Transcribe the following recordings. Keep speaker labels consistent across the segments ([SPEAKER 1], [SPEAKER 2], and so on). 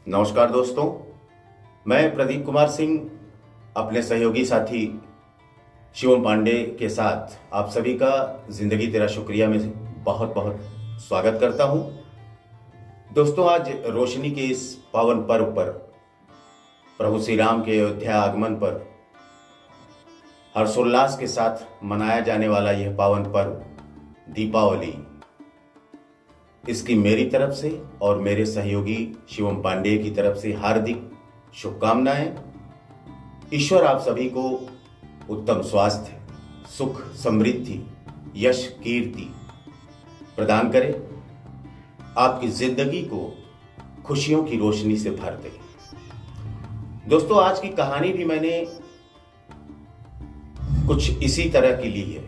[SPEAKER 1] नमस्कार दोस्तों, मैं प्रदीप कुमार सिंह अपने सहयोगी साथी शिवम पांडे के साथ आप सभी का जिंदगी तेरा शुक्रिया में बहुत बहुत स्वागत करता हूं। दोस्तों, आज रोशनी के इस पावन पर्व पर, प्रभु श्री राम के अयोध्या आगमन पर हर्षोल्लास के साथ मनाया जाने वाला यह पावन पर्व दीपावली, इसकी मेरी तरफ से और मेरे सहयोगी शिवम पांडे की तरफ से हार्दिक शुभकामनाएं। ईश्वर आप सभी को उत्तम स्वास्थ्य, सुख, समृद्धि, यश, कीर्ति प्रदान करे, आपकी जिंदगी को खुशियों की रोशनी से भर दे। दोस्तों, आज की कहानी भी मैंने कुछ इसी तरह की ली है।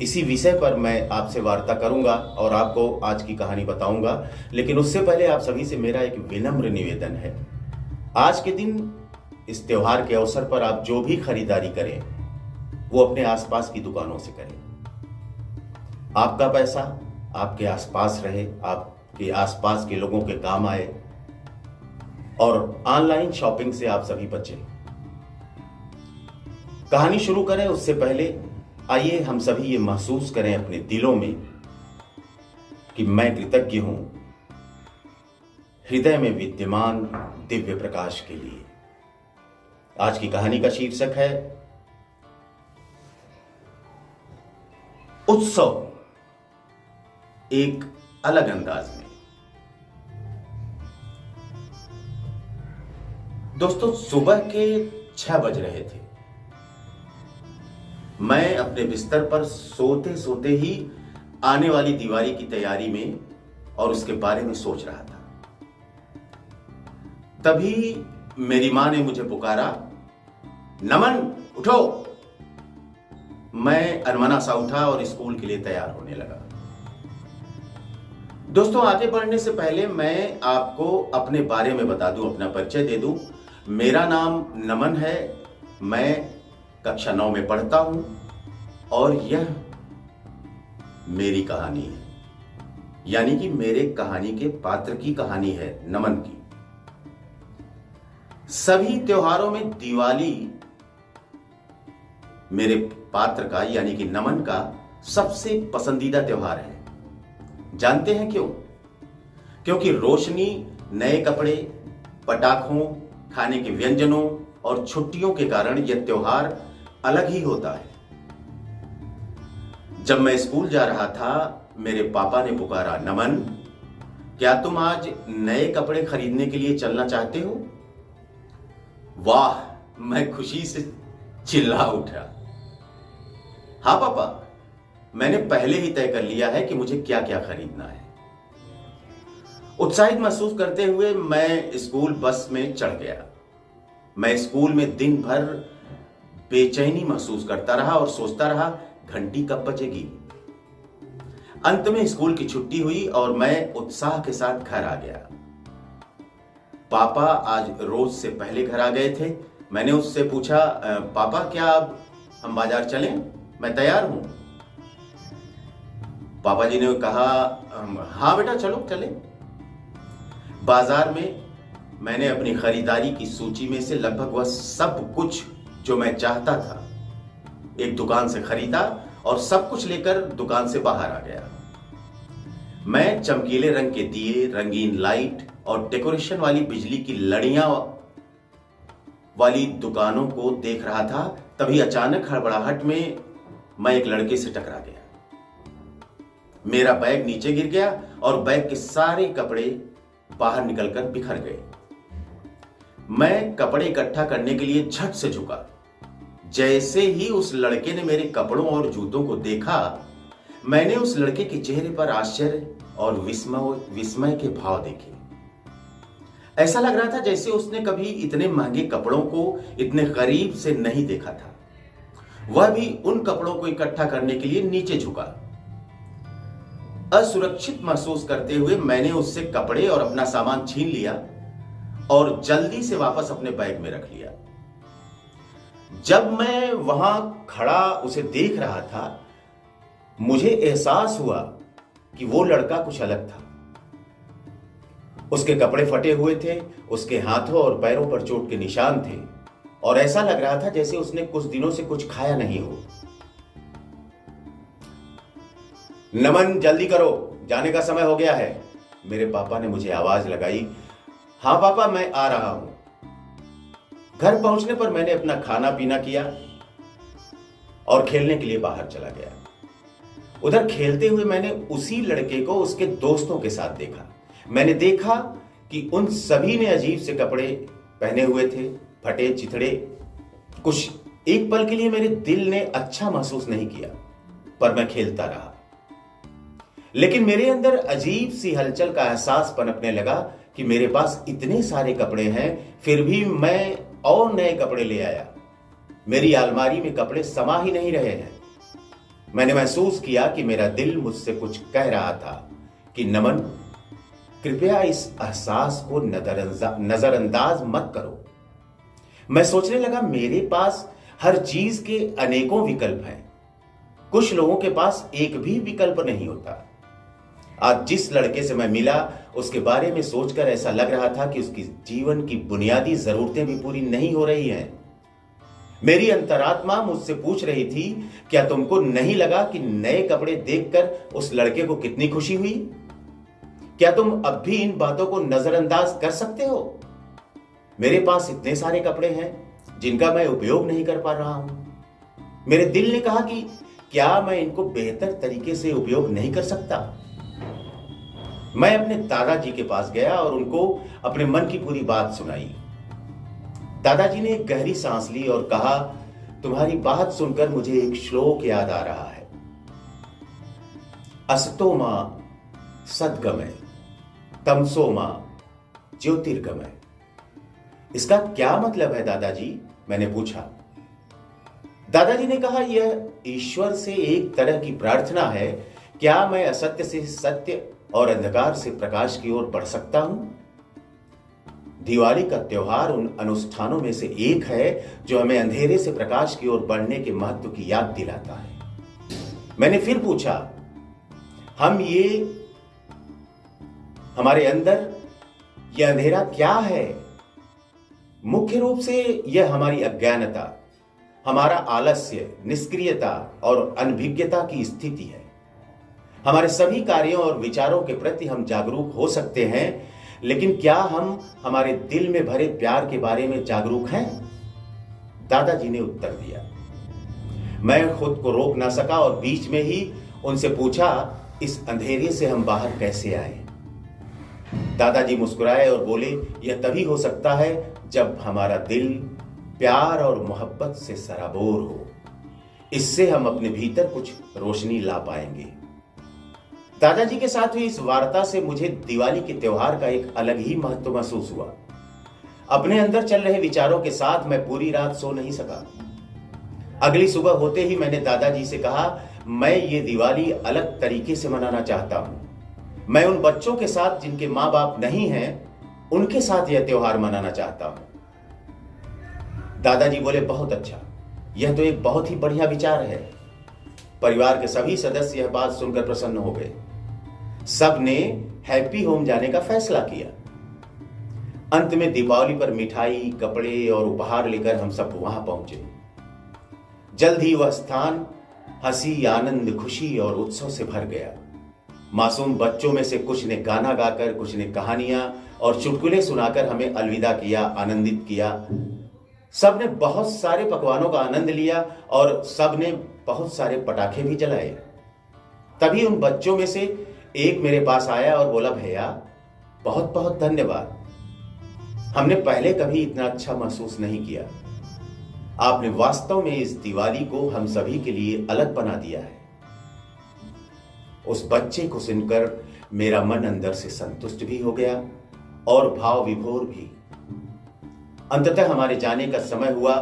[SPEAKER 1] इसी विषय पर मैं आपसे वार्ता करूंगा और आपको आज की कहानी बताऊंगा, लेकिन उससे पहले आप सभी से मेरा एक विनम्र निवेदन है। आज के दिन, इस त्योहार के अवसर पर आप जो भी खरीदारी करें वो अपने आसपास की दुकानों से करें। आपका पैसा आपके आसपास रहे, आपके आसपास के लोगों के काम आए, और ऑनलाइन शॉपिंग से आप सभी बचें। कहानी शुरू करें उससे पहले आइए हम सभी ये महसूस करें अपने दिलों में कि मैं कृतज्ञ हूं हृदय में विद्यमान दिव्य प्रकाश के लिए। आज की कहानी का शीर्षक है उत्सव, एक अलग अंदाज में। दोस्तों, सुबह के 6 बज रहे थे। मैं अपने बिस्तर पर सोते सोते ही आने वाली दिवाली की तैयारी में और उसके बारे में सोच रहा था। तभी मेरी मां ने मुझे पुकारा, नमन उठो। मैं अनमना सा उठा और स्कूल के लिए तैयार होने लगा। दोस्तों, आगे बढ़ने से पहले मैं आपको अपने बारे में बता दूं, अपना परिचय दे दूं। मेरा नाम नमन है, मैं कक्षा 9 में पढ़ता हूं और यह मेरी कहानी है, यानी कि मेरे कहानी के पात्र की कहानी है, नमन की। सभी त्योहारों में दिवाली मेरे पात्र का, यानी कि नमन का सबसे पसंदीदा त्योहार है। जानते हैं क्यों? क्योंकि रोशनी, नए कपड़े, पटाखों, खाने के व्यंजनों और छुट्टियों के कारण यह त्योहार अलग ही होता है। जब मैं स्कूल जा रहा था, मेरे पापा ने पुकारा, नमन क्या तुम आज नए कपड़े खरीदने के लिए चलना चाहते हो? वाह, मैं खुशी से चिल्ला उठा। हाँ पापा, मैंने पहले ही तय कर लिया है कि मुझे क्या क्या खरीदना है। उत्साहित महसूस करते हुए मैं स्कूल बस में चढ़ गया। मैं स्कूल में दिन भर बेचैनी महसूस करता रहा और सोचता रहा, घंटी कब बजेगी। अंत में स्कूल की छुट्टी हुई और मैं उत्साह के साथ घर आ गया। पापा आज रोज से पहले घर आ गए थे। मैंने उससे पूछा, पापा क्या अब हम बाजार चलें? मैं तैयार हूं। पापा जी ने कहा, हाँ बेटा चलो चलें। बाजार में मैंने अपनी खरीदारी की सूची में से लगभग वह सब कुछ जो मैं चाहता था एक दुकान से खरीदा और सब कुछ लेकर दुकान से बाहर आ गया। मैं चमकीले रंग के दिए, रंगीन लाइट और डेकोरेशन वाली बिजली की लड़ियां वाली दुकानों को देख रहा था। तभी अचानक हड़बड़ाहट में मैं एक लड़के से टकरा गया। मेरा बैग नीचे गिर गया और बैग के सारे कपड़े बाहर निकलकर बिखर गए। मैं कपड़े इकट्ठा करने के लिए झट से झुका। जैसे ही उस लड़के ने मेरे कपड़ों और जूतों को देखा, मैंने उस लड़के के चेहरे पर आश्चर्य और विस्मय के भाव देखे। ऐसा लग रहा था जैसे उसने कभी इतने महंगे कपड़ों को इतने करीब से नहीं देखा था। वह भी उन कपड़ों को इकट्ठा करने के लिए नीचे झुका। असुरक्षित महसूस करते हुए मैंने उससे कपड़े और अपना सामान छीन लिया और जल्दी से वापस अपने बैग में रख लिया। जब मैं वहां खड़ा उसे देख रहा था, मुझे एहसास हुआ कि वो लड़का कुछ अलग था। उसके कपड़े फटे हुए थे, उसके हाथों और पैरों पर चोट के निशान थे और ऐसा लग रहा था जैसे उसने कुछ दिनों से कुछ खाया नहीं हो। नमन, जल्दी करो, जाने का समय हो गया है, मेरे पापा ने मुझे आवाज लगाई। हाँ पापा, मैं आ रहा हूं। घर पहुंचने पर मैंने अपना खाना पीना किया और खेलने के लिए बाहर चला गया। उधर खेलते हुए मैंने उसी लड़के को उसके दोस्तों के साथ देखा। मैंने देखा कि उन सभी ने अजीब से कपड़े पहने हुए थे, फटे चिथड़े। कुछ एक पल के लिए मेरे दिल ने अच्छा महसूस नहीं किया, पर मैं खेलता रहा। लेकिन मेरे अंदर अजीब सी हलचल का एहसास पनपने लगा कि मेरे पास इतने सारे कपड़े हैं, फिर भी मैं और नए कपड़े ले आया। मेरी अलमारी में कपड़े समा ही नहीं रहे हैं। मैंने महसूस किया कि मेरा दिल मुझसे कुछ कह रहा था कि नमन, कृपया इस एहसास को नजरअंदाज मत करो। मैं सोचने लगा, मेरे पास हर चीज के अनेकों विकल्प हैं। कुछ लोगों के पास एक भी विकल्प नहीं होता। आज जिस लड़के से मैं मिला, उसके बारे में सोचकर ऐसा लग रहा था कि उसकी जीवन की बुनियादी जरूरतें भी पूरी नहीं हो रही हैं। मेरी अंतरात्मा मुझसे पूछ रही थी, क्या तुमको नहीं लगा कि नए कपड़े देखकर उस लड़के को कितनी खुशी हुई? क्या तुम अब भी इन बातों को नजरअंदाज कर सकते हो? मेरे पास इतने सारे कपड़े हैं जिनका मैं उपयोग नहीं कर पा रहा हूं। मेरे दिल ने कहा कि क्या मैं इनको बेहतर तरीके से उपयोग नहीं कर सकता? मैं अपने दादाजी के पास गया और उनको अपने मन की पूरी बात सुनाई। दादाजी ने एक गहरी सांस ली और कहा, तुम्हारी बात सुनकर मुझे एक श्लोक याद आ रहा है। असतो मां सद्गमय, तमसो मां ज्योतिर्गमय। इसका क्या मतलब है दादाजी? मैंने पूछा। दादाजी ने कहा, यह ईश्वर से एक तरह की प्रार्थना है। क्या मैं असत्य से सत्य और अंधकार से प्रकाश की ओर बढ़ सकता हूं? दिवाली का त्योहार उन अनुष्ठानों में से एक है जो हमें अंधेरे से प्रकाश की ओर बढ़ने के महत्व की याद दिलाता है। मैंने फिर पूछा, हमारे अंदर यह अंधेरा क्या है? मुख्य रूप से यह हमारी अज्ञानता, हमारा आलस्य, निष्क्रियता और अनभिज्ञता की स्थिति है। हमारे सभी कार्यों और विचारों के प्रति हम जागरूक हो सकते हैं, लेकिन क्या हम हमारे दिल में भरे प्यार के बारे में जागरूक हैं? दादाजी ने उत्तर दिया। मैं खुद को रोक ना सका और बीच में ही उनसे पूछा, इस अंधेरे से हम बाहर कैसे आए? दादाजी मुस्कुराए और बोले, यह तभी हो सकता है जब हमारा दिल प्यार और मोहब्बत से सराबोर हो। इससे हम अपने भीतर कुछ रोशनी ला पाएंगे। दादाजी के साथ हुई इस वार्ता से मुझे दिवाली के त्योहार का एक अलग ही महत्व महसूस हुआ। अपने अंदर चल रहे विचारों के साथ मैं पूरी रात सो नहीं सका। अगली सुबह होते ही मैंने दादाजी से कहा, मैं ये दिवाली अलग तरीके से मनाना चाहता हूं। मैं उन बच्चों के साथ जिनके माँ बाप नहीं हैं, उनके साथ यह त्योहार मनाना चाहता हूं। दादाजी बोले, बहुत अच्छा, यह तो एक बहुत ही बढ़िया विचार है। परिवार के सभी सदस्य यह बात सुनकर प्रसन्न हो गए। सब ने हैप्पी होम जाने का फैसला किया। अंत में दीपावली पर मिठाई, कपड़े और उपहार लेकर हम सब वहां पहुंचे। जल्द ही वह स्थान हंसी, आनंद, खुशी और उत्सव से भर गया। मासूम बच्चों में से कुछ ने गाना गाकर, कुछ ने कहानियां और चुटकुले सुनाकर हमें अलविदा किया, आनंदित किया। सब ने बहुत सारे पकवानों का आनंद लिया और सब ने बहुत सारे पटाखे भी जलाए। तभी उन बच्चों में से एक मेरे पास आया और बोला, भैया बहुत बहुत धन्यवाद। हमने पहले कभी इतना अच्छा महसूस नहीं किया। आपने वास्तव में इस दिवाली को हम सभी के लिए अलग बना दिया है। उस बच्चे को सुनकर मेरा मन अंदर से संतुष्ट भी हो गया और भाव विभोर भी। अंततः हमारे जाने का समय हुआ।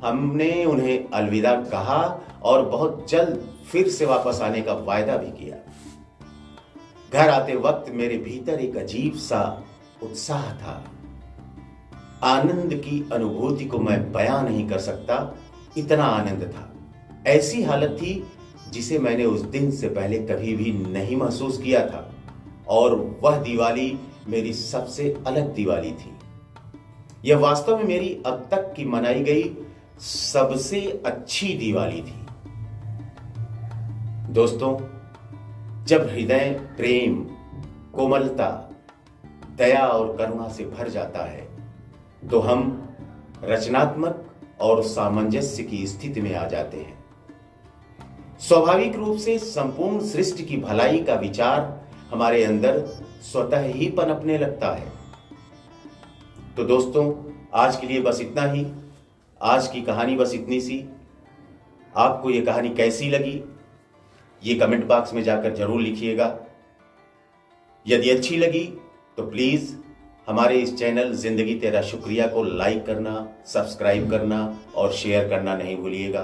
[SPEAKER 1] हमने उन्हें अलविदा कहा और बहुत जल्द फिर से वापस आने का वायदा भी किया। घर आते वक्त मेरे भीतर एक अजीब सा उत्साह था। आनंद की अनुभूति को मैं बयां नहीं कर सकता, इतना आनंद था। ऐसी हालत थी जिसे मैंने उस दिन से पहले कभी भी नहीं महसूस किया था। और वह दिवाली मेरी सबसे अलग दिवाली थी। यह वास्तव में मेरी अब तक की मनाई गई सबसे अच्छी दिवाली थी। दोस्तों, जब हृदय प्रेम, कोमलता, दया और करुणा से भर जाता है तो हम रचनात्मक और सामंजस्य की स्थिति में आ जाते हैं। स्वाभाविक रूप से संपूर्ण सृष्टि की भलाई का विचार हमारे अंदर स्वतः ही पनपने लगता है। तो दोस्तों, आज के लिए बस इतना ही। आज की कहानी बस इतनी सी। आपको ये कहानी कैसी लगी ये कमेंट बॉक्स में जाकर जरूर लिखिएगा। यदि अच्छी लगी तो प्लीज हमारे इस चैनल जिंदगी तेरा शुक्रिया को लाइक करना, सब्सक्राइब करना और शेयर करना नहीं भूलिएगा।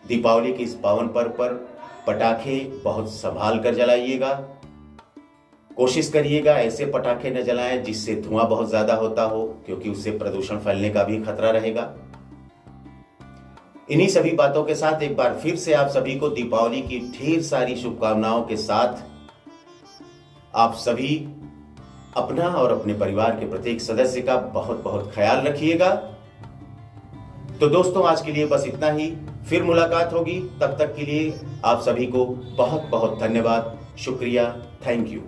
[SPEAKER 1] दीपावली के इस पावन पर्व पर पटाखे बहुत संभाल कर जलाइएगा। कोशिश करिएगा ऐसे पटाखे न जलाएं जिससे धुआं बहुत ज्यादा होता हो, क्योंकि उससे प्रदूषण फैलने का भी खतरा रहेगा। इन्हीं सभी बातों के साथ एक बार फिर से आप सभी को दीपावली की ढेर सारी शुभकामनाओं के साथ आप सभी अपना और अपने परिवार के प्रत्येक सदस्य का बहुत बहुत ख्याल रखिएगा। तो दोस्तों, आज के लिए बस इतना ही। फिर मुलाकात होगी। तब तक के लिए आप सभी को बहुत बहुत धन्यवाद, शुक्रिया, थैंक यू।